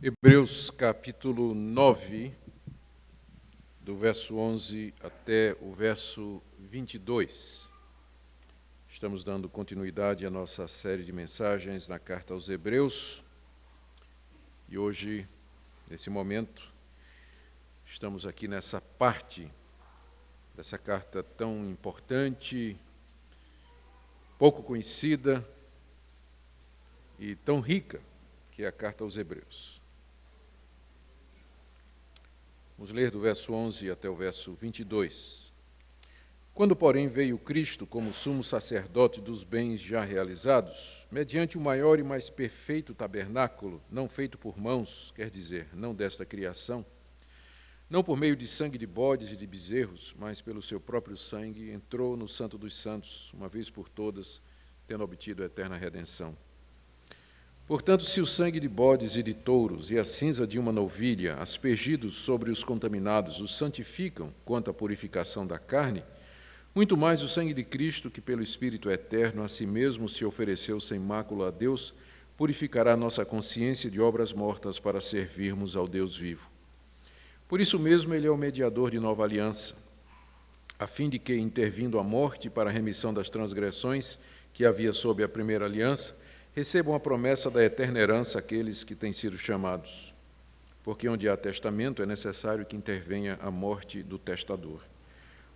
Hebreus capítulo 9, do verso 11 até o verso 22. Estamos dando continuidade à nossa série de mensagens na carta aos Hebreus. E hoje, nesse momento, estamos aqui nessa parte dessa carta tão importante, pouco conhecida e tão rica, que é a carta aos Hebreus. Vamos ler do verso 11 até o verso 22. Quando, porém, veio Cristo como sumo sacerdote dos bens já realizados, mediante o maior e mais perfeito tabernáculo, não feito por mãos, quer dizer, não desta criação, não por meio de sangue de bodes e de bezerros, mas pelo seu próprio sangue, entrou no Santo dos Santos, uma vez por todas, tendo obtido a eterna redenção. Portanto, se o sangue de bodes e de touros e a cinza de uma novilha, aspergidos sobre os contaminados, os santificam quanto à purificação da carne, muito mais o sangue de Cristo, que pelo Espírito eterno a si mesmo se ofereceu sem mácula a Deus, purificará nossa consciência de obras mortas para servirmos ao Deus vivo. Por isso mesmo ele é o mediador de nova aliança, a fim de que, intervindo a morte para a remissão das transgressões que havia sob a primeira aliança, recebam a promessa da eterna herança aqueles que têm sido chamados. Porque onde há testamento é necessário que intervenha a morte do testador.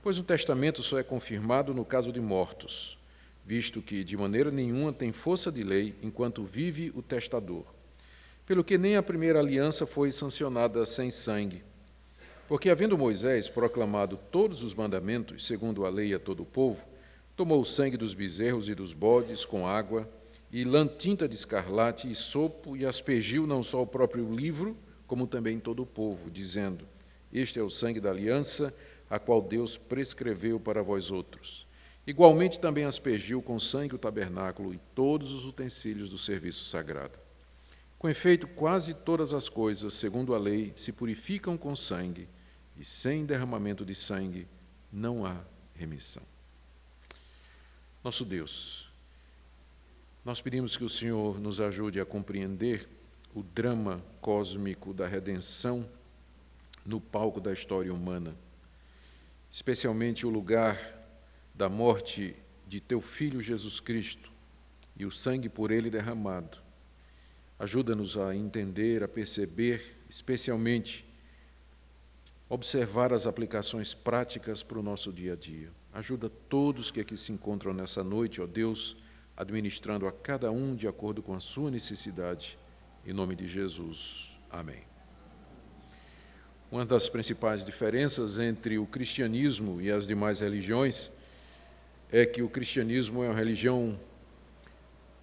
Pois o testamento só é confirmado no caso de mortos, visto que de maneira nenhuma tem força de lei enquanto vive o testador. Pelo que nem a primeira aliança foi sancionada sem sangue. Porque, havendo Moisés proclamado todos os mandamentos, segundo a lei a todo o povo, tomou o sangue dos bezerros e dos bodes com água, e lã tinta de escarlate e sopo, e aspergiu não só o próprio livro, como também todo o povo, dizendo: Este é o sangue da aliança, a qual Deus prescreveu para vós outros. Igualmente também aspergiu com sangue o tabernáculo e todos os utensílios do serviço sagrado. Com efeito, quase todas as coisas, segundo a lei, se purificam com sangue, e sem derramamento de sangue não há remissão. Nosso Deus, nós pedimos que o Senhor nos ajude a compreender o drama cósmico da redenção no palco da história humana, especialmente o lugar da morte de teu Filho Jesus Cristo e o sangue por ele derramado. Ajuda-nos a entender, a perceber, especialmente observar as aplicações práticas para o nosso dia a dia. Ajuda todos que aqui se encontram nessa noite, ó Deus, administrando a cada um de acordo com a sua necessidade, em nome de Jesus. Amém. Uma das principais diferenças entre o cristianismo e as demais religiões é que o cristianismo é uma religião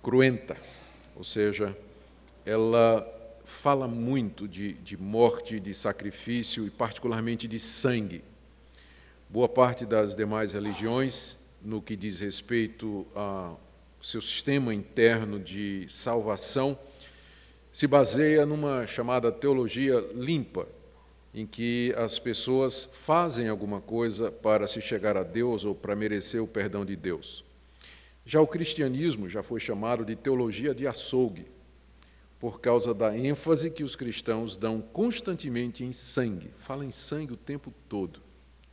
cruenta, ou seja, ela fala muito de morte, de sacrifício e particularmente de sangue. Boa parte das demais religiões, no que diz respeito a seu sistema interno de salvação, se baseia numa chamada teologia limpa, em que as pessoas fazem alguma coisa para se chegar a Deus ou para merecer o perdão de Deus. Já o cristianismo já foi chamado de teologia de açougue, por causa da ênfase que os cristãos dão constantemente em sangue. Falam em sangue o tempo todo.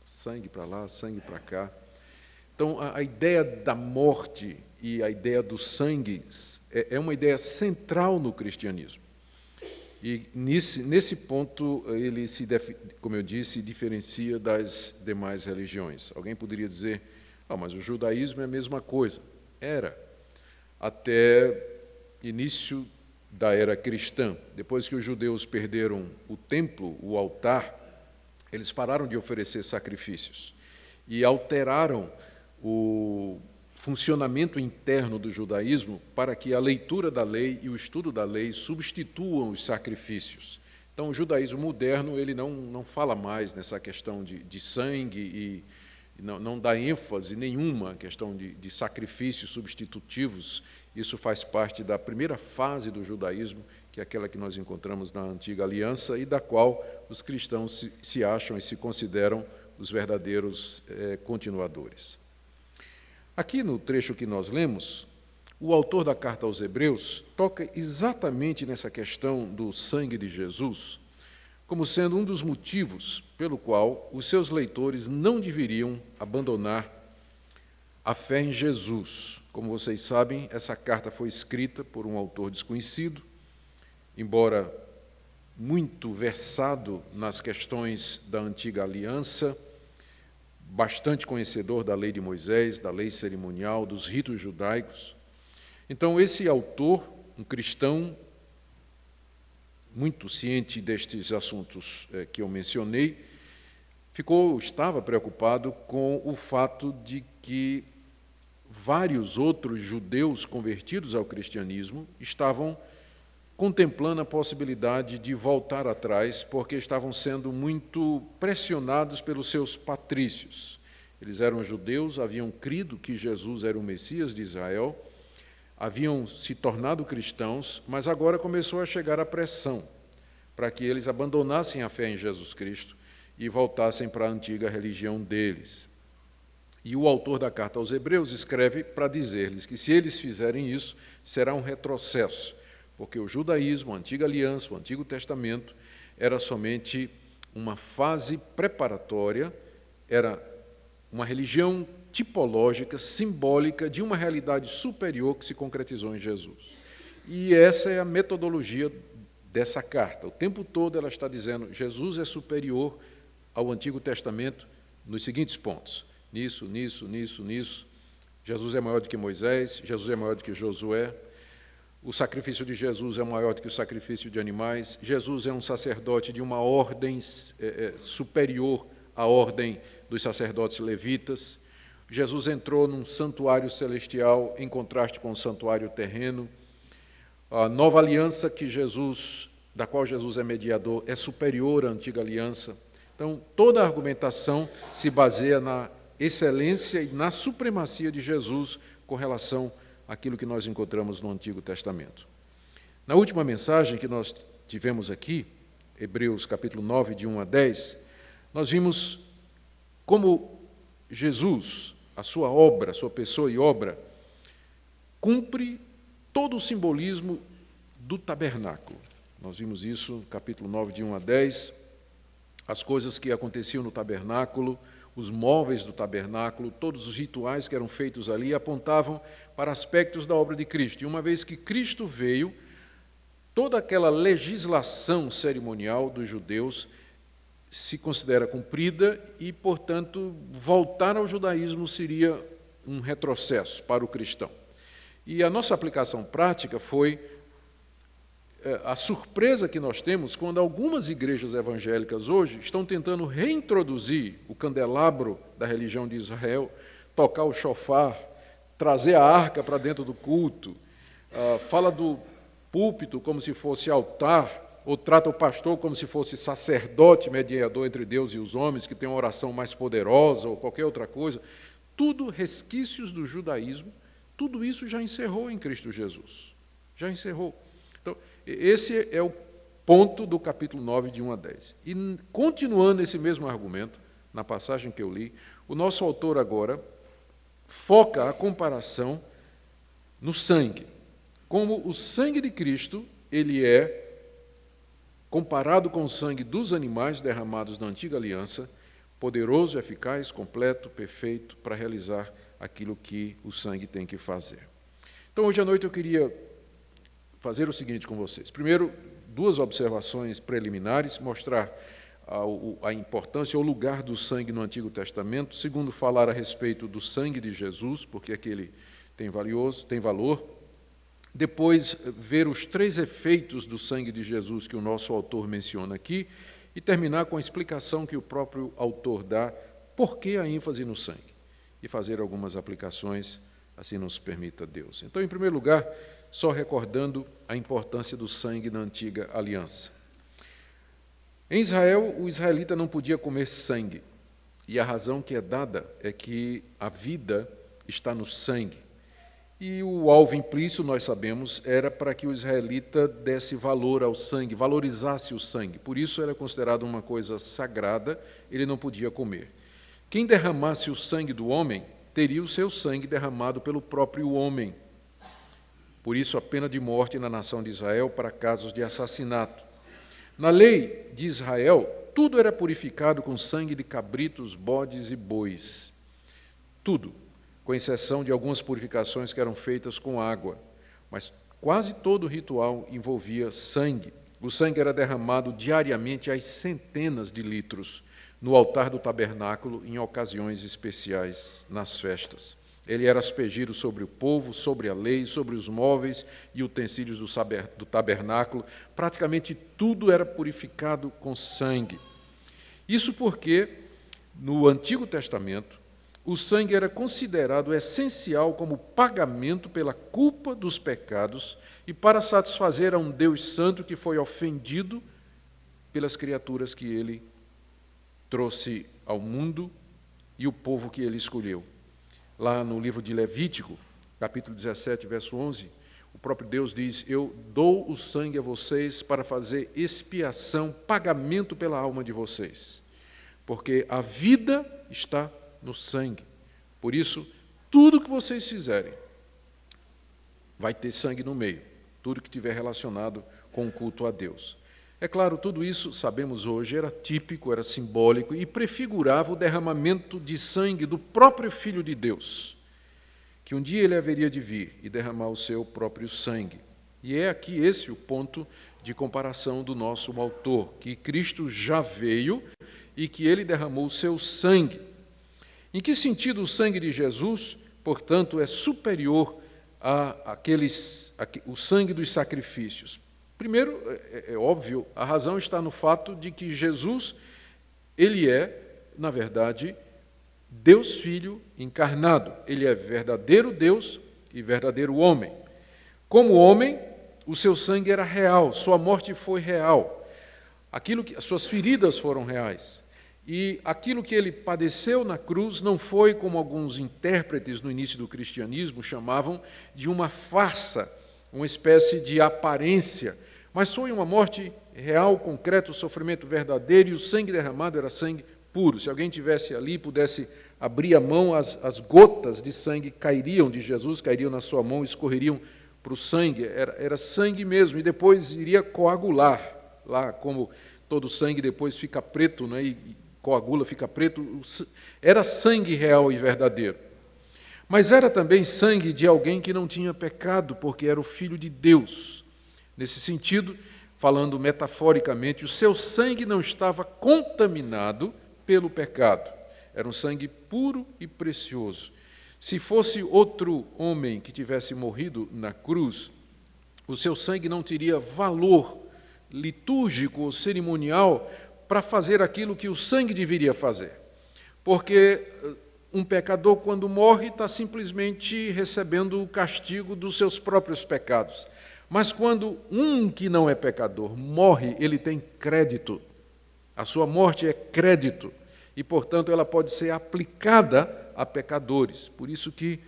Sangue para lá, sangue para cá. Então, a ideia da morte e a ideia do sangue é uma ideia central no cristianismo. E nesse ponto, ele como eu disse, diferencia das demais religiões. Alguém poderia dizer, mas o judaísmo é a mesma coisa. Era, até início da era cristã. Depois que os judeus perderam o templo, o altar, eles pararam de oferecer sacrifícios e alteraram o funcionamento interno do judaísmo para que a leitura da lei e o estudo da lei substituam os sacrifícios. Então, o judaísmo moderno ele não fala mais nessa questão de sangue e não dá ênfase nenhuma à questão de sacrifícios substitutivos. Isso faz parte da primeira fase do judaísmo, que é aquela que nós encontramos na Antiga Aliança e da qual os cristãos se acham e se consideram os verdadeiros continuadores. Aqui no trecho que nós lemos, o autor da carta aos Hebreus toca exatamente nessa questão do sangue de Jesus, como sendo um dos motivos pelo qual os seus leitores não deveriam abandonar a fé em Jesus. Como vocês sabem, essa carta foi escrita por um autor desconhecido, embora muito versado nas questões da antiga aliança, bastante conhecedor da lei de Moisés, da lei cerimonial, dos ritos judaicos. Então, esse autor, um cristão muito ciente destes assuntos que eu mencionei, estava preocupado com o fato de que vários outros judeus convertidos ao cristianismo estavam contemplando a possibilidade de voltar atrás, porque estavam sendo muito pressionados pelos seus patrícios. Eles eram judeus, haviam crido que Jesus era o Messias de Israel, haviam se tornado cristãos, mas agora começou a chegar a pressão para que eles abandonassem a fé em Jesus Cristo e voltassem para a antiga religião deles. E o autor da carta aos Hebreus escreve para dizer-lhes que, se eles fizerem isso, será um retrocesso, porque o judaísmo, a antiga aliança, o Antigo Testamento, era somente uma fase preparatória, era uma religião tipológica, simbólica, de uma realidade superior que se concretizou em Jesus. E essa é a metodologia dessa carta. O tempo todo ela está dizendo: Jesus é superior ao Antigo Testamento nos seguintes pontos: nisso, nisso, nisso, nisso. Jesus é maior do que Moisés, Jesus é maior do que Josué, o sacrifício de Jesus é maior do que o sacrifício de animais, Jesus é um sacerdote de uma ordem superior à ordem dos sacerdotes levitas, Jesus entrou num santuário celestial em contraste com o santuário terreno, a nova aliança da qual Jesus é mediador é superior à antiga aliança. Então, toda a argumentação se baseia na excelência e na supremacia de Jesus com relação àquilo que nós encontramos no Antigo Testamento. Na última mensagem que nós tivemos aqui, Hebreus capítulo 9, de 1 a 10, nós vimos como Jesus, a sua obra, a sua pessoa e obra, cumpre todo o simbolismo do tabernáculo. Nós vimos isso no capítulo 9, de 1 a 10, as coisas que aconteciam no tabernáculo, os móveis do tabernáculo, todos os rituais que eram feitos ali apontavam para aspectos da obra de Cristo. E uma vez que Cristo veio, toda aquela legislação cerimonial dos judeus se considera cumprida e, portanto, voltar ao judaísmo seria um retrocesso para o cristão. E a nossa aplicação prática foi a surpresa que nós temos quando algumas igrejas evangélicas hoje estão tentando reintroduzir o candelabro da religião de Israel, tocar o shofar, trazer a arca para dentro do culto, fala do púlpito como se fosse altar, ou trata o pastor como se fosse sacerdote mediador entre Deus e os homens, que tem uma oração mais poderosa, ou qualquer outra coisa. Tudo resquícios do judaísmo, tudo isso já encerrou em Cristo Jesus. Já encerrou. Então, esse é o ponto do capítulo 9, de 1 a 10. E, continuando esse mesmo argumento, na passagem que eu li, o nosso autor agora foca a comparação no sangue. Como o sangue de Cristo, ele é comparado com o sangue dos animais derramados na antiga aliança, poderoso, eficaz, completo, perfeito, para realizar aquilo que o sangue tem que fazer. Então, hoje à noite eu queria fazer o seguinte com vocês. Primeiro, duas observações preliminares, mostrar a importância ou lugar do sangue no Antigo Testamento. Segundo, falar a respeito do sangue de Jesus, porque aquele tem valor. Depois, ver os 3 efeitos do sangue de Jesus que o nosso autor menciona aqui e terminar com a explicação que o próprio autor dá, por que a ênfase no sangue, e fazer algumas aplicações, assim nos permita Deus. Então, em primeiro lugar, só recordando a importância do sangue na antiga aliança. Em Israel, o israelita não podia comer sangue, e a razão que é dada é que a vida está no sangue. E o alvo implícito, nós sabemos, era para que o israelita desse valor ao sangue, valorizasse o sangue. Por isso era considerado uma coisa sagrada, ele não podia comer. Quem derramasse o sangue do homem, teria o seu sangue derramado pelo próprio homem. Por isso, a pena de morte na nação de Israel para casos de assassinato. Na lei de Israel, tudo era purificado com sangue de cabritos, bodes e bois. Tudo, com exceção de algumas purificações que eram feitas com água. Mas quase todo o ritual envolvia sangue. O sangue era derramado diariamente às centenas de litros no altar do tabernáculo em ocasiões especiais nas festas. Ele era aspergido sobre o povo, sobre a lei, sobre os móveis e utensílios do tabernáculo. Praticamente tudo era purificado com sangue. Isso porque, no Antigo Testamento, o sangue era considerado essencial como pagamento pela culpa dos pecados e para satisfazer a um Deus santo que foi ofendido pelas criaturas que ele trouxe ao mundo e o povo que ele escolheu. Lá no livro de Levítico, capítulo 17, verso 11, o próprio Deus diz: eu dou o sangue a vocês para fazer expiação, pagamento pela alma de vocês, porque a vida está no sangue. Por isso, tudo que vocês fizerem vai ter sangue no meio, tudo que tiver relacionado com o culto a Deus. É claro, tudo isso, sabemos hoje, era típico, era simbólico e prefigurava o derramamento de sangue do próprio Filho de Deus, que um dia ele haveria de vir e derramar o seu próprio sangue. E é aqui esse o ponto de comparação do nosso autor, que Cristo já veio e que ele derramou o seu sangue. Em que sentido o sangue de Jesus, portanto, é superior o sangue dos sacrifícios? Primeiro, é óbvio, a razão está no fato de que Jesus, ele é, na verdade, Deus Filho encarnado. Ele é verdadeiro Deus e verdadeiro homem. Como homem, o seu sangue era real, sua morte foi real. As suas feridas foram reais. E aquilo que ele padeceu na cruz não foi, como alguns intérpretes no início do cristianismo chamavam, de uma farsa, uma espécie de aparência, mas foi uma morte real, concreta, o sofrimento verdadeiro, e o sangue derramado era sangue puro. Se alguém tivesse ali, pudesse abrir a mão, as gotas de sangue cairiam de Jesus, cairiam na sua mão, escorreriam para o sangue, era sangue mesmo, e depois iria coagular, lá como todo sangue depois fica preto, né, e coagula, fica preto, era sangue real e verdadeiro. Mas era também sangue de alguém que não tinha pecado, porque era o Filho de Deus. Nesse sentido, falando metaforicamente, o seu sangue não estava contaminado pelo pecado. Era um sangue puro e precioso. Se fosse outro homem que tivesse morrido na cruz, o seu sangue não teria valor litúrgico ou cerimonial para fazer aquilo que o sangue deveria fazer. Porque um pecador, quando morre, está simplesmente recebendo o castigo dos seus próprios pecados. Mas quando um que não é pecador morre, ele tem crédito. A sua morte é crédito e, portanto, ela pode ser aplicada a pecadores. Por isso que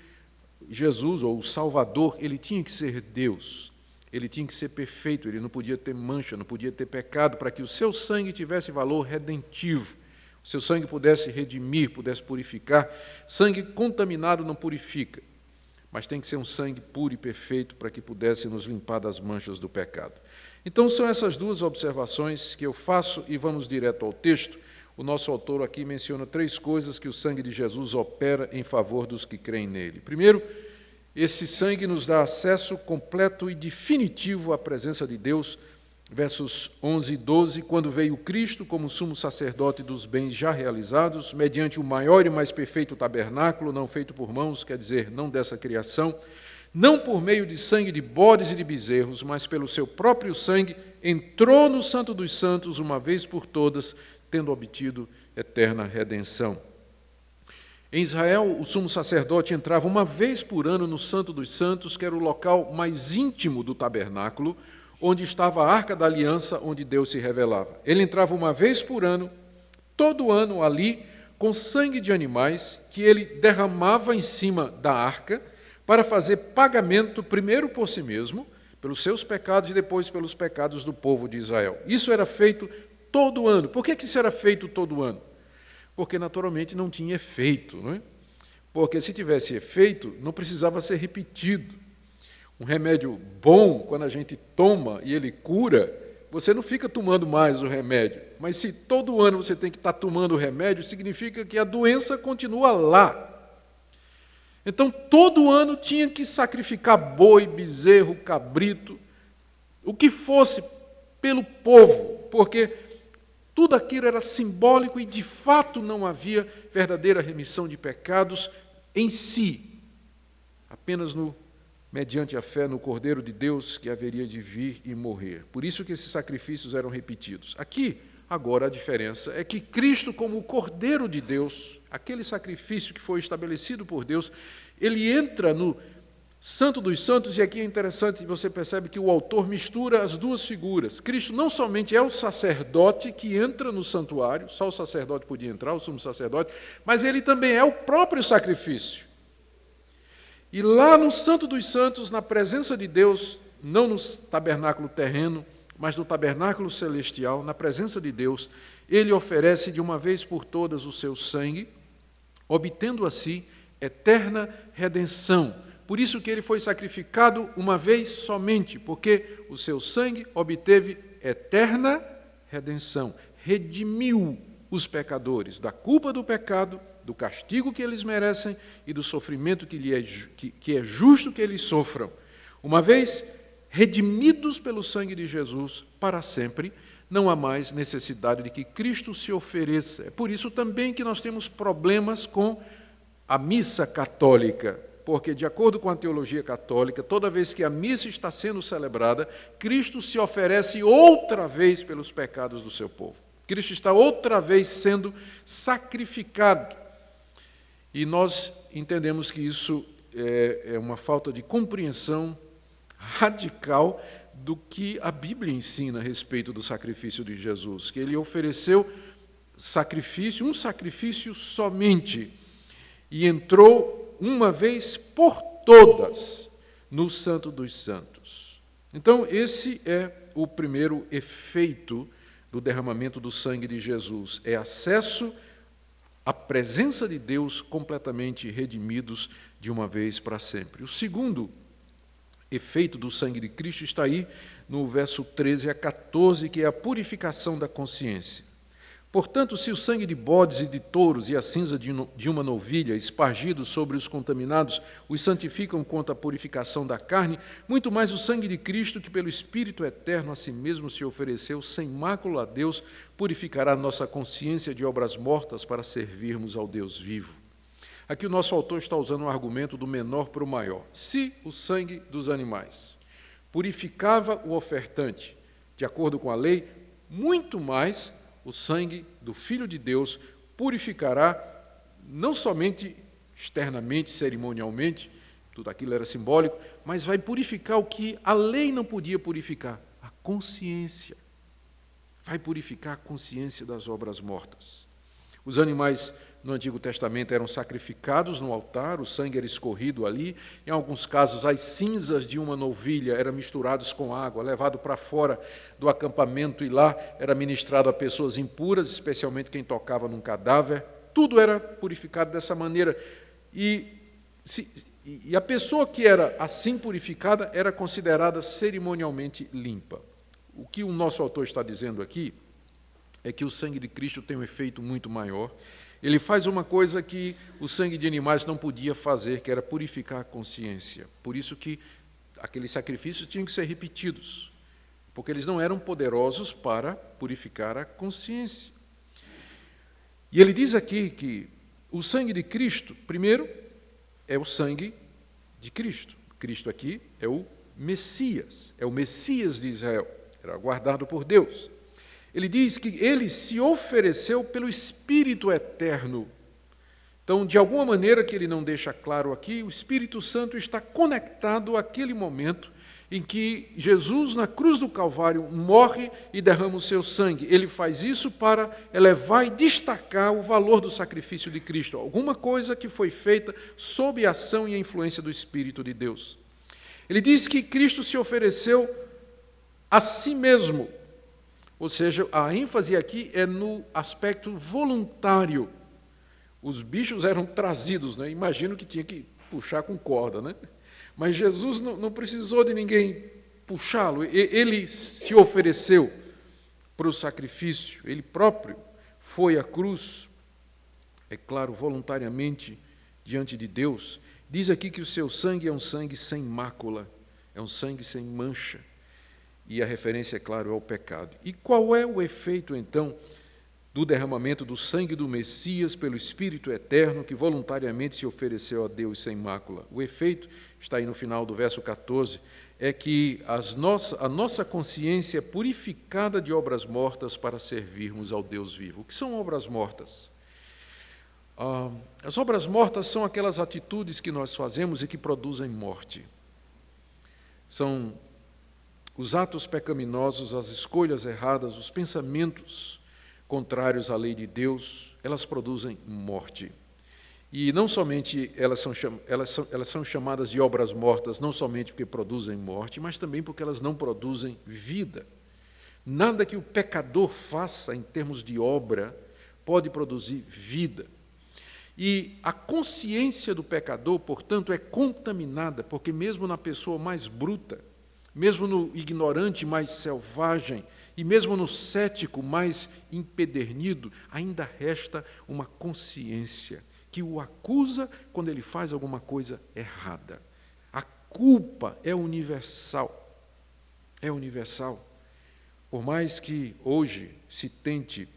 Jesus, ou o Salvador, ele tinha que ser Deus. Ele tinha que ser perfeito, ele não podia ter mancha, não podia ter pecado, para que o seu sangue tivesse valor redentivo. O seu sangue pudesse redimir, pudesse purificar. Sangue contaminado não purifica, mas tem que ser um sangue puro e perfeito para que pudesse nos limpar das manchas do pecado. Então, são essas duas observações que eu faço e vamos direto ao texto. O nosso autor aqui menciona 3 coisas que o sangue de Jesus opera em favor dos que creem nele. Primeiro, esse sangue nos dá acesso completo e definitivo à presença de Deus, versos 11 e 12, quando veio Cristo como sumo sacerdote dos bens já realizados, mediante o maior e mais perfeito tabernáculo, não feito por mãos, quer dizer, não dessa criação, não por meio de sangue de bodes e de bezerros, mas pelo seu próprio sangue, entrou no Santo dos Santos uma vez por todas, tendo obtido eterna redenção. Em Israel, o sumo sacerdote entrava uma vez por ano no Santo dos Santos, que era o local mais íntimo do tabernáculo, onde estava a Arca da Aliança, onde Deus se revelava. Ele entrava uma vez por ano, todo ano ali, com sangue de animais, que ele derramava em cima da arca, para fazer pagamento, primeiro por si mesmo, pelos seus pecados e depois pelos pecados do povo de Israel. Isso era feito todo ano. Por que isso era feito todo ano? Porque, naturalmente, não tinha efeito, não é? Porque, se tivesse efeito, não precisava ser repetido. Um remédio bom, quando a gente toma e ele cura, você não fica tomando mais o remédio. Mas se todo ano você tem que estar tomando o remédio, significa que a doença continua lá. Então, todo ano tinha que sacrificar boi, bezerro, cabrito, o que fosse pelo povo, porque tudo aquilo era simbólico e, de fato, não havia verdadeira remissão de pecados em si, apenas mediante a fé no Cordeiro de Deus que haveria de vir e morrer. Por isso que esses sacrifícios eram repetidos. Aqui, agora, a diferença é que Cristo, como o Cordeiro de Deus, aquele sacrifício que foi estabelecido por Deus, ele entra no Santo dos Santos, e aqui é interessante, você percebe que o autor mistura as duas figuras. Cristo não somente é o sacerdote que entra no santuário, só o sacerdote podia entrar, o sumo sacerdote, mas ele também é o próprio sacrifício. E lá no Santo dos Santos, na presença de Deus, não no tabernáculo terreno, mas no tabernáculo celestial, na presença de Deus, ele oferece de uma vez por todas o seu sangue, obtendo assim eterna redenção. Por isso que ele foi sacrificado uma vez somente, porque o seu sangue obteve eterna redenção, redimiu os pecadores da culpa do pecado, do castigo que eles merecem e do sofrimento que é justo que eles sofram. Uma vez redimidos pelo sangue de Jesus para sempre, não há mais necessidade de que Cristo se ofereça. É por isso também que nós temos problemas com a missa católica, porque, de acordo com a teologia católica, toda vez que a missa está sendo celebrada, Cristo se oferece outra vez pelos pecados do seu povo. Cristo está outra vez sendo sacrificado. E nós entendemos que isso é uma falta de compreensão radical do que a Bíblia ensina a respeito do sacrifício de Jesus, que ele ofereceu sacrifício, um sacrifício somente, e entrou uma vez por todas no Santo dos Santos. Então, esse é o primeiro efeito do derramamento do sangue de Jesus, é acesso à presença de Deus completamente redimidos de uma vez para sempre. O segundo efeito do sangue de Cristo está aí no verso 13 a 14, que é a purificação da consciência. Portanto, se o sangue de bodes e de touros e a cinza de uma novilha espargidos sobre os contaminados os santificam quanto à purificação da carne, muito mais o sangue de Cristo, que pelo Espírito eterno a si mesmo se ofereceu sem mácula a Deus, purificará nossa consciência de obras mortas para servirmos ao Deus vivo. Aqui o nosso autor está usando o argumento do menor para o maior. Se o sangue dos animais purificava o ofertante, de acordo com a lei, muito mais o sangue do Filho de Deus purificará, não somente externamente, cerimonialmente, tudo aquilo era simbólico, mas vai purificar o que a lei não podia purificar, a consciência. Vai purificar a consciência das obras mortas. Os animais no Antigo Testamento eram sacrificados no altar, o sangue era escorrido ali. Em alguns casos, as cinzas de uma novilha eram misturadas com água, levado para fora do acampamento e lá era ministrado a pessoas impuras, especialmente quem tocava num cadáver. Tudo era purificado dessa maneira. E a pessoa que era assim purificada era considerada cerimonialmente limpa. O que o nosso autor está dizendo aqui é que o sangue de Cristo tem um efeito muito maior. Ele faz uma coisa que o sangue de animais não podia fazer, que era purificar a consciência. Por isso que aqueles sacrifícios tinham que ser repetidos, porque eles não eram poderosos para purificar a consciência. E ele diz aqui que o sangue de Cristo, primeiro, é o sangue de Cristo. Cristo aqui é o Messias de Israel, era guardado por Deus. Ele diz que ele se ofereceu pelo Espírito eterno. Então, de alguma maneira que ele não deixa claro aqui, o Espírito Santo está conectado àquele momento em que Jesus, na cruz do Calvário, morre e derrama o seu sangue. Ele faz isso para elevar e destacar o valor do sacrifício de Cristo, alguma coisa que foi feita sob a ação e a influência do Espírito de Deus. Ele diz que Cristo se ofereceu a si mesmo. Ou seja, a ênfase aqui é no aspecto voluntário. Os bichos eram trazidos, né? Imagino que tinha que puxar com corda, né? Mas Jesus não precisou de ninguém puxá-lo, ele se ofereceu para o sacrifício, ele próprio foi à cruz, é claro, voluntariamente, diante de Deus. Diz aqui que o seu sangue é um sangue sem mácula, é um sangue sem mancha, e a referência, é claro, é ao pecado. E qual é o efeito, então, do derramamento do sangue do Messias pelo Espírito Eterno, que voluntariamente se ofereceu a Deus sem mácula? O efeito, está aí no final do verso 14, é que a nossa consciência é purificada de obras mortas para servirmos ao Deus vivo. O que são obras mortas? As obras mortas são aquelas atitudes que nós fazemos e que produzem morte. São os atos pecaminosos, as escolhas erradas, os pensamentos contrários à lei de Deus, elas produzem morte. E não somente elas são chamadas de obras mortas, não somente porque produzem morte, mas também porque elas não produzem vida. Nada que o pecador faça em termos de obra pode produzir vida. E a consciência do pecador, portanto, é contaminada, porque mesmo na pessoa mais bruta, mesmo no ignorante mais selvagem, e mesmo no cético mais empedernido, ainda resta uma consciência que o acusa quando ele faz alguma coisa errada. A culpa é universal. É universal. Por mais que hoje se tente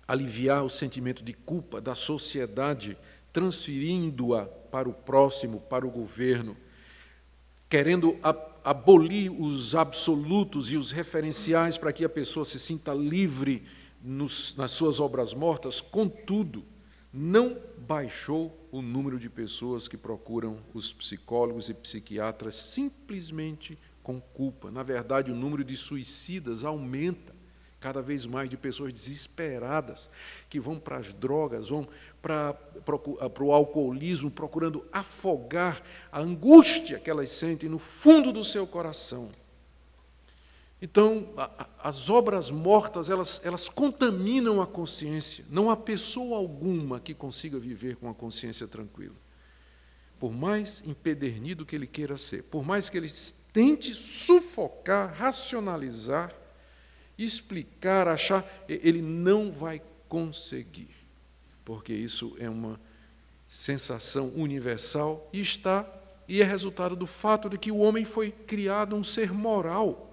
aliviar o sentimento de culpa da sociedade, transferindo-a para o próximo, para o governo, querendo abolir os absolutos e os referenciais para que a pessoa se sinta livre nas suas obras mortas, contudo, não baixou o número de pessoas que procuram os psicólogos e psiquiatras simplesmente com culpa. Na verdade, o número de suicidas aumenta, cada vez mais, de pessoas desesperadas que vão para as drogas, vão para o alcoolismo, procurando afogar a angústia que elas sentem no fundo do seu coração. Então, as obras mortas, elas contaminam a consciência. Não há pessoa alguma que consiga viver com a consciência tranquila. Por mais empedernido que ele queira ser, por mais que ele tente sufocar, racionalizar, explicar, achar, ele não vai conseguir, porque isso é uma sensação universal e é resultado do fato de que o homem foi criado um ser moral,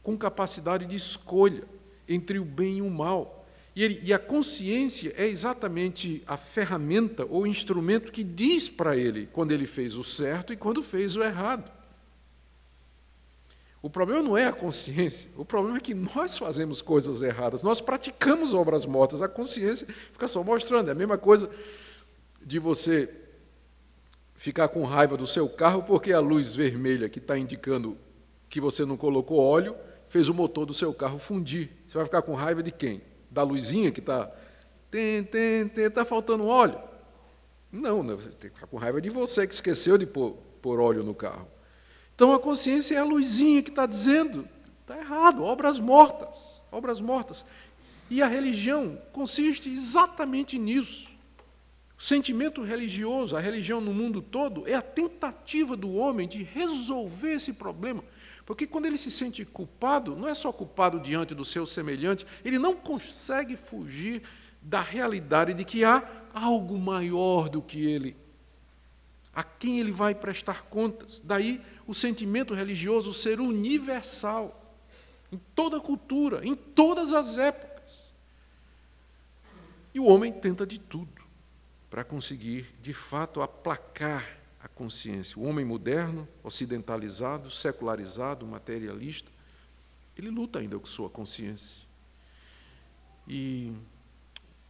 com capacidade de escolha entre o bem e o mal. E a consciência é exatamente a ferramenta ou instrumento que diz para ele quando ele fez o certo e quando fez o errado. O problema não é a consciência, o problema é que nós fazemos coisas erradas, nós praticamos obras mortas, a consciência fica só mostrando. É a mesma coisa de você ficar com raiva do seu carro porque a luz vermelha que está indicando que você não colocou óleo fez o motor do seu carro fundir. Você vai ficar com raiva de quem? Da luzinha que está faltando óleo? Não, você tem que ficar com raiva de você que esqueceu de pôr óleo no carro. Então, a consciência é a luzinha que está dizendo, está errado, obras mortas, obras mortas. E a religião consiste exatamente nisso. O sentimento religioso, a religião no mundo todo, é a tentativa do homem de resolver esse problema. Porque quando ele se sente culpado, não é só culpado diante do seu semelhante, ele não consegue fugir da realidade de que há algo maior do que ele, a quem ele vai prestar contas. Daí o sentimento religioso ser universal, em toda a cultura, em todas as épocas. E o homem tenta de tudo para conseguir, de fato, aplacar a consciência. O homem moderno, ocidentalizado, secularizado, materialista, ele luta ainda com sua consciência. E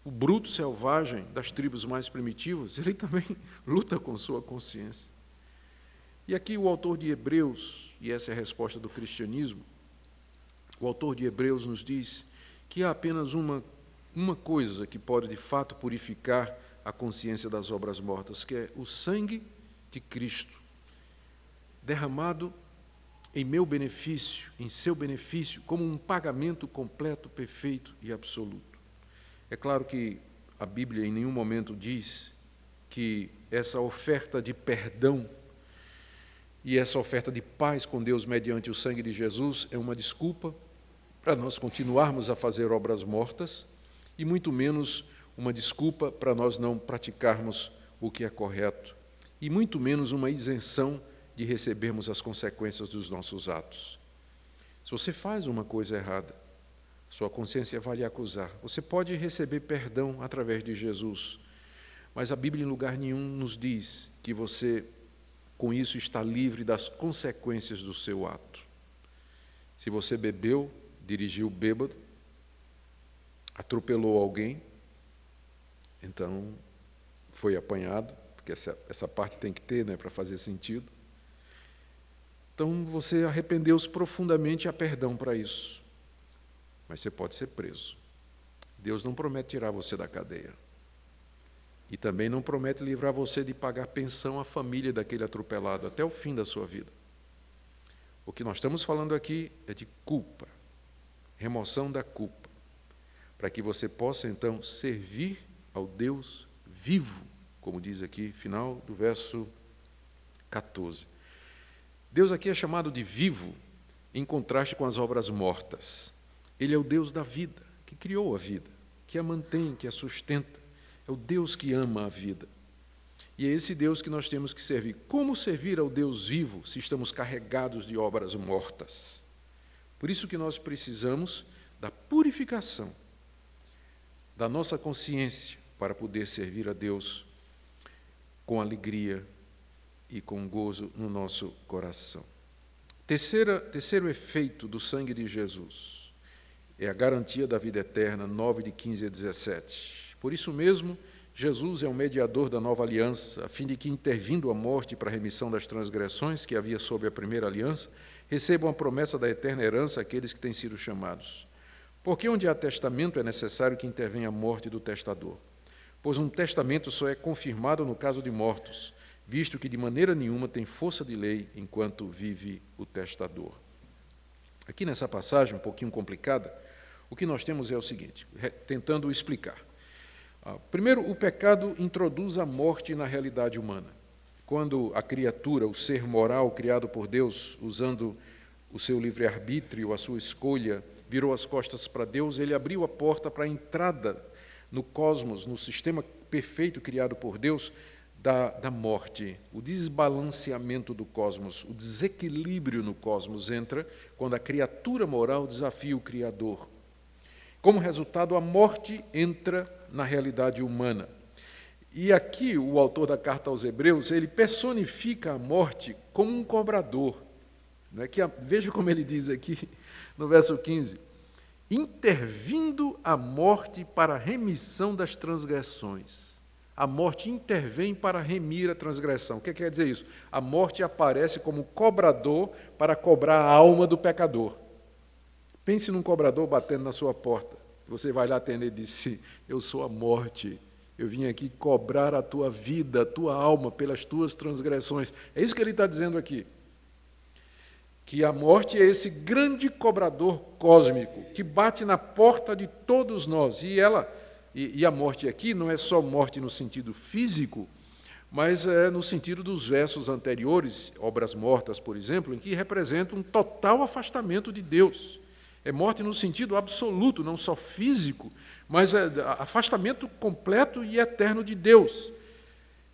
o bruto selvagem das tribos mais primitivas, ele também luta com sua consciência. E aqui o autor de Hebreus, e essa é a resposta do cristianismo, o autor de Hebreus nos diz que há apenas uma coisa que pode, de fato, purificar a consciência das obras mortas, que é o sangue de Cristo, derramado em meu benefício, em seu benefício, como um pagamento completo, perfeito e absoluto. É claro que a Bíblia em nenhum momento diz que essa oferta de perdão E essa oferta de paz com Deus mediante o sangue de Jesus é uma desculpa para nós continuarmos a fazer obras mortas e muito menos uma desculpa para nós não praticarmos o que é correto e muito menos uma isenção de recebermos as consequências dos nossos atos. Se você faz uma coisa errada, sua consciência vai lhe acusar. Você pode receber perdão através de Jesus, mas a Bíblia em lugar nenhum nos diz que você, com isso, está livre das consequências do seu ato. Se você bebeu, dirigiu bêbado, atropelou alguém, então foi apanhado, porque essa parte tem que ter, né, para fazer sentido. Então você arrependeu-se profundamente e há perdão para isso. Mas você pode ser preso. Deus não promete tirar você da cadeia. E também não promete livrar você de pagar pensão à família daquele atropelado até o fim da sua vida. O que nós estamos falando aqui é de culpa, remoção da culpa, para que você possa então servir ao Deus vivo, como diz aqui, final do verso 14. Deus aqui é chamado de vivo em contraste com as obras mortas. Ele é o Deus da vida, que criou a vida, que a mantém, que a sustenta. É o Deus que ama a vida. E é esse Deus que nós temos que servir. Como servir ao Deus vivo se estamos carregados de obras mortas? Por isso que nós precisamos da purificação da nossa consciência para poder servir a Deus com alegria e com gozo no nosso coração. Terceiro efeito do sangue de Jesus é a garantia da vida eterna, 9 de 15 a 17. Por isso mesmo, Jesus é o mediador da nova aliança, a fim de que, intervindo a morte para a remissão das transgressões que havia sob a primeira aliança, recebam a promessa da eterna herança aqueles que têm sido chamados. Porque onde há testamento é necessário que intervenha a morte do testador, pois um testamento só é confirmado no caso de mortos, visto que de maneira nenhuma tem força de lei enquanto vive o testador. Aqui nessa passagem, um pouquinho complicada, o que nós temos é o seguinte, tentando explicar. Primeiro, o pecado introduz a morte na realidade humana. Quando a criatura, o ser moral criado por Deus, usando o seu livre-arbítrio, a sua escolha, virou as costas para Deus, ele abriu a porta para a entrada no cosmos, no sistema perfeito criado por Deus, da morte. O desbalanceamento do cosmos, o desequilíbrio no cosmos entra quando a criatura moral desafia o Criador. Como resultado, a morte entra na realidade humana. E aqui o autor da carta aos Hebreus, ele personifica a morte como um cobrador. Não é que veja como ele diz aqui no verso 15, intervindo a morte para a remissão das transgressões. A morte intervém para remir a transgressão. O que quer dizer isso? A morte aparece como cobrador para cobrar a alma do pecador. Pense num cobrador batendo na sua porta. Você vai lá atender e diz, eu sou a morte, eu vim aqui cobrar a tua vida, a tua alma, pelas tuas transgressões. É isso que ele está dizendo aqui. Que a morte é esse grande cobrador cósmico que bate na porta de todos nós. E a morte aqui não é só morte no sentido físico, mas é no sentido dos versos anteriores, obras mortas, por exemplo, em que representa um total afastamento de Deus. É morte no sentido absoluto, não só físico, mas é afastamento completo e eterno de Deus.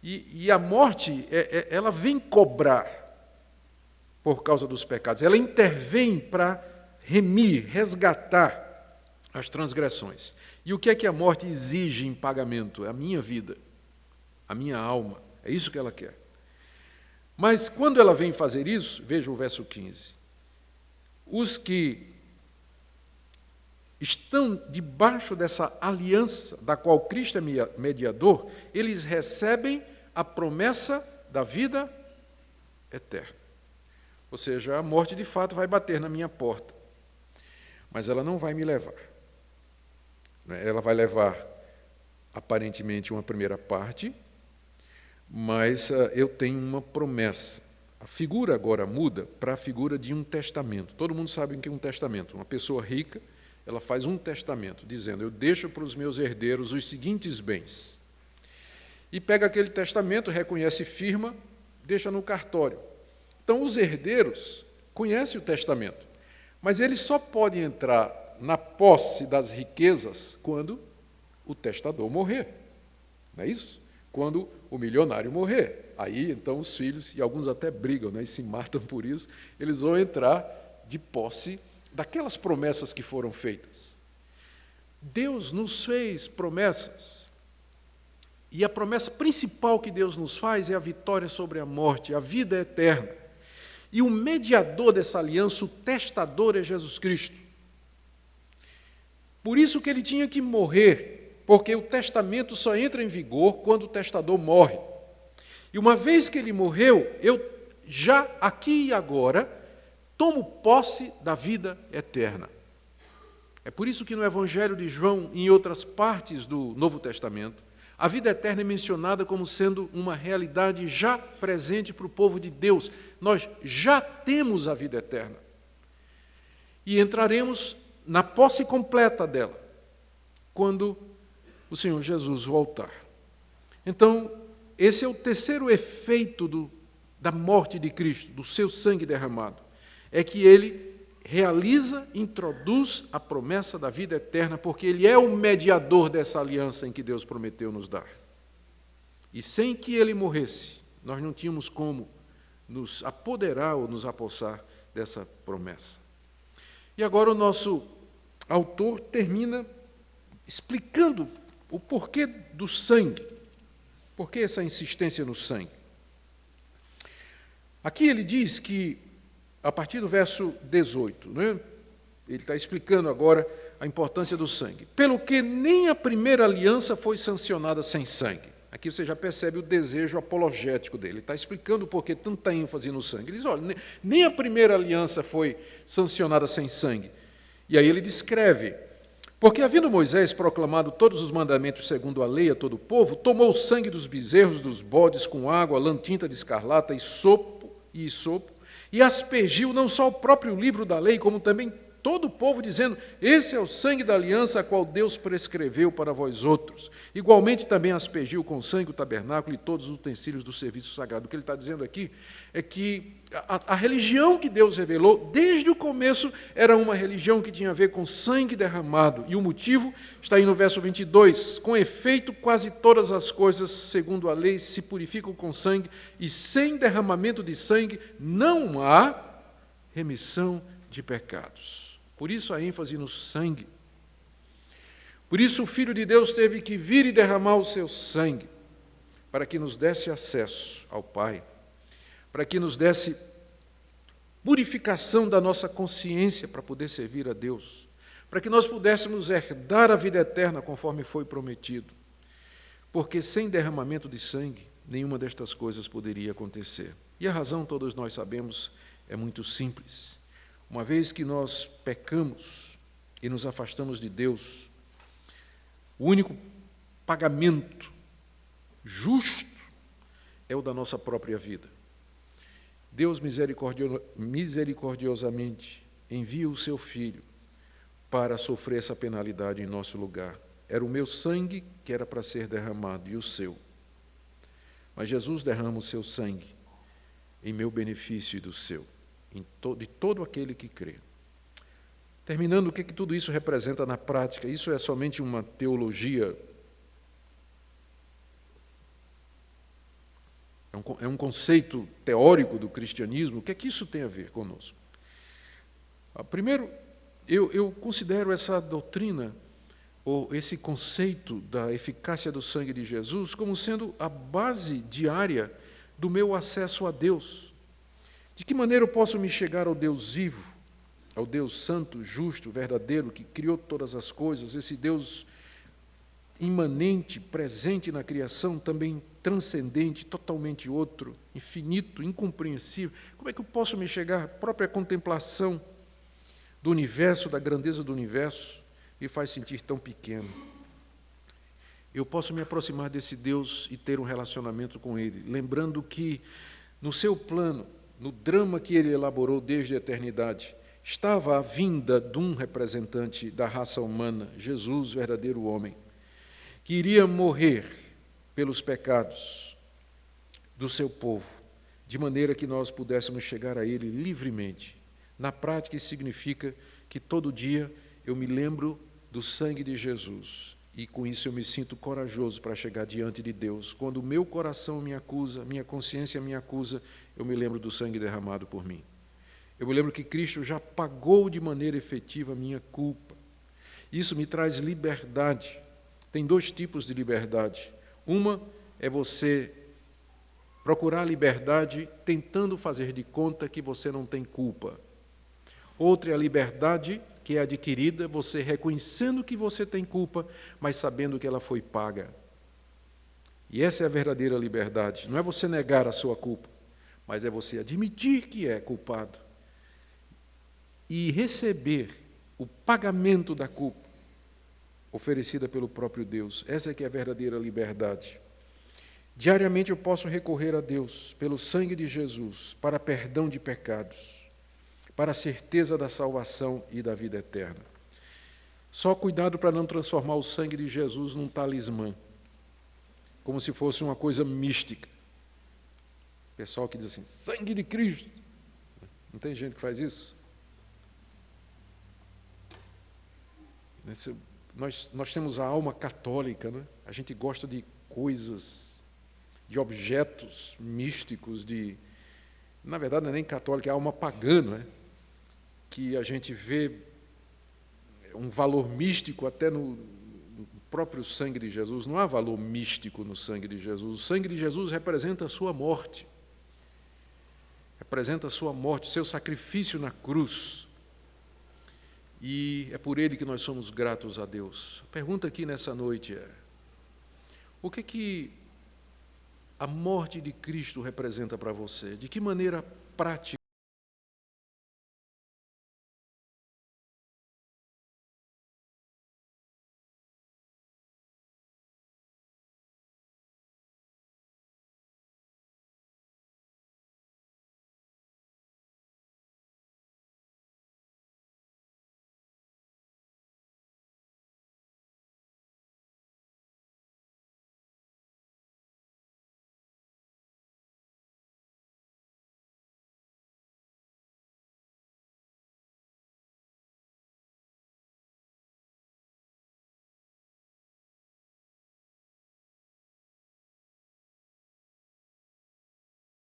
E a morte, ela vem cobrar por causa dos pecados. Ela intervém para remir, resgatar as transgressões. E o que é que a morte exige em pagamento? É a minha vida, a minha alma. É isso que ela quer. Mas quando ela vem fazer isso, veja o verso 15. Os que estão debaixo dessa aliança da qual Cristo é mediador, eles recebem a promessa da vida eterna. Ou seja, a morte de fato vai bater na minha porta, mas ela não vai me levar. Ela vai levar, aparentemente, uma primeira parte, mas eu tenho uma promessa. A figura agora muda para a figura de um testamento. Todo mundo sabe o que é um testamento. Uma pessoa rica, ela faz um testamento, dizendo, eu deixo para os meus herdeiros os seguintes bens. E pega aquele testamento, reconhece firma, deixa no cartório. Então, os herdeiros conhecem o testamento, mas eles só podem entrar na posse das riquezas quando o testador morrer. Não é isso? Quando o milionário morrer. Aí, então, os filhos, e alguns até brigam, né, e se matam por isso, eles vão entrar de posse daquelas promessas que foram feitas. Deus nos fez promessas, e a promessa principal que Deus nos faz é a vitória sobre a morte, a vida eterna. E o mediador dessa aliança, o testador, é Jesus Cristo. Por isso que ele tinha que morrer, porque o testamento só entra em vigor quando o testador morre. E uma vez que ele morreu, eu já aqui e agora tomo posse da vida eterna. É por isso que no Evangelho de João e em outras partes do Novo Testamento, a vida eterna é mencionada como sendo uma realidade já presente para o povo de Deus. Nós já temos a vida eterna. E entraremos na posse completa dela, quando o Senhor Jesus voltar. Então, esse é o terceiro efeito da morte de Cristo, do seu sangue derramado. É que ele realiza, introduz a promessa da vida eterna, porque ele é o mediador dessa aliança em que Deus prometeu nos dar. E sem que ele morresse, nós não tínhamos como nos apoderar ou nos apossar dessa promessa. E agora o nosso autor termina explicando o porquê do sangue. Por que essa insistência no sangue? Aqui ele diz que, a partir do verso 18, né, ele está explicando agora a importância do sangue. Pelo que nem a primeira aliança foi sancionada sem sangue. Aqui você já percebe o desejo apologético dele. Ele está explicando por que tanta ênfase no sangue. Ele diz, olha, nem a primeira aliança foi sancionada sem sangue. E aí ele descreve, porque havendo Moisés proclamado todos os mandamentos segundo a lei a todo o povo, tomou o sangue dos bezerros, dos bodes, com água, lã, tinta de escarlata e sopo, e aspergiu não só o próprio livro da lei, como também todo o povo, dizendo, esse é o sangue da aliança a qual Deus prescreveu para vós outros. Igualmente também aspergiu com sangue o tabernáculo e todos os utensílios do serviço sagrado. O que ele está dizendo aqui é que a religião que Deus revelou, desde o começo, era uma religião que tinha a ver com sangue derramado. E o motivo está aí no verso 22. Com efeito, quase todas as coisas, segundo a lei, se purificam com sangue, e sem derramamento de sangue não há remissão de pecados. Por isso a ênfase no sangue. Por isso o Filho de Deus teve que vir e derramar o seu sangue, para que nos desse acesso ao Pai, para que nos desse purificação da nossa consciência para poder servir a Deus, para que nós pudéssemos herdar a vida eterna conforme foi prometido. Porque sem derramamento de sangue, nenhuma destas coisas poderia acontecer. E a razão, todos nós sabemos, é muito simples. Uma vez que nós pecamos e nos afastamos de Deus, o único pagamento justo é o da nossa própria vida. Deus misericordiosamente envia o seu Filho para sofrer essa penalidade em nosso lugar. Era o meu sangue que era para ser derramado e o seu. Mas Jesus derrama o seu sangue em meu benefício e do seu, de todo aquele que crê. Terminando, o que tudo isso representa na prática? Isso é somente uma teologia, é um conceito teórico do cristianismo. O que é que isso tem a ver conosco? Primeiro, eu considero essa doutrina, ou esse conceito da eficácia do sangue de Jesus, como sendo a base diária do meu acesso a Deus. De que maneira eu posso me chegar ao Deus vivo, ao Deus santo, justo, verdadeiro, que criou todas as coisas, esse Deus imanente, presente na criação, também transcendente, totalmente outro, infinito, incompreensível? Como é que eu posso me chegar à própria contemplação do universo, da grandeza do universo, e faz sentir tão pequeno? Eu posso me aproximar desse Deus e ter um relacionamento com Ele, lembrando que no seu plano, no drama que Ele elaborou desde a eternidade, estava a vinda de um representante da raça humana, Jesus, verdadeiro homem, que iria morrer pelos pecados do seu povo, de maneira que nós pudéssemos chegar a Ele livremente. Na prática, isso significa que todo dia eu me lembro do sangue de Jesus, e com isso eu me sinto corajoso para chegar diante de Deus. Quando o meu coração me acusa, minha consciência me acusa, eu me lembro do sangue derramado por mim. Eu me lembro que Cristo já pagou de maneira efetiva a minha culpa. Isso me traz liberdade. Tem dois tipos de liberdade. Uma é você procurar a liberdade tentando fazer de conta que você não tem culpa. Outra é a liberdade que é adquirida, você reconhecendo que você tem culpa, mas sabendo que ela foi paga. E essa é a verdadeira liberdade. Não é você negar a sua culpa, mas é você admitir que é culpado e receber o pagamento da culpa oferecida pelo próprio Deus. Essa é que é a verdadeira liberdade. Diariamente eu posso recorrer a Deus, pelo sangue de Jesus, para perdão de pecados, para a certeza da salvação e da vida eterna. Só cuidado para não transformar o sangue de Jesus num talismã, como se fosse uma coisa mística. Pessoal que diz assim, sangue de Cristo. Não tem gente que faz isso? Nós temos a alma católica, né? A gente gosta de coisas, de objetos místicos, na verdade não é nem católica, é a alma pagã, né? Que a gente vê um valor místico até no próprio sangue de Jesus. Não há valor místico no sangue de Jesus. O sangue de Jesus representa a sua morte. Representa a sua morte, seu sacrifício na cruz. E é por ele que nós somos gratos a Deus. A pergunta aqui nessa noite é: o que a morte de Cristo representa para você? De que maneira prática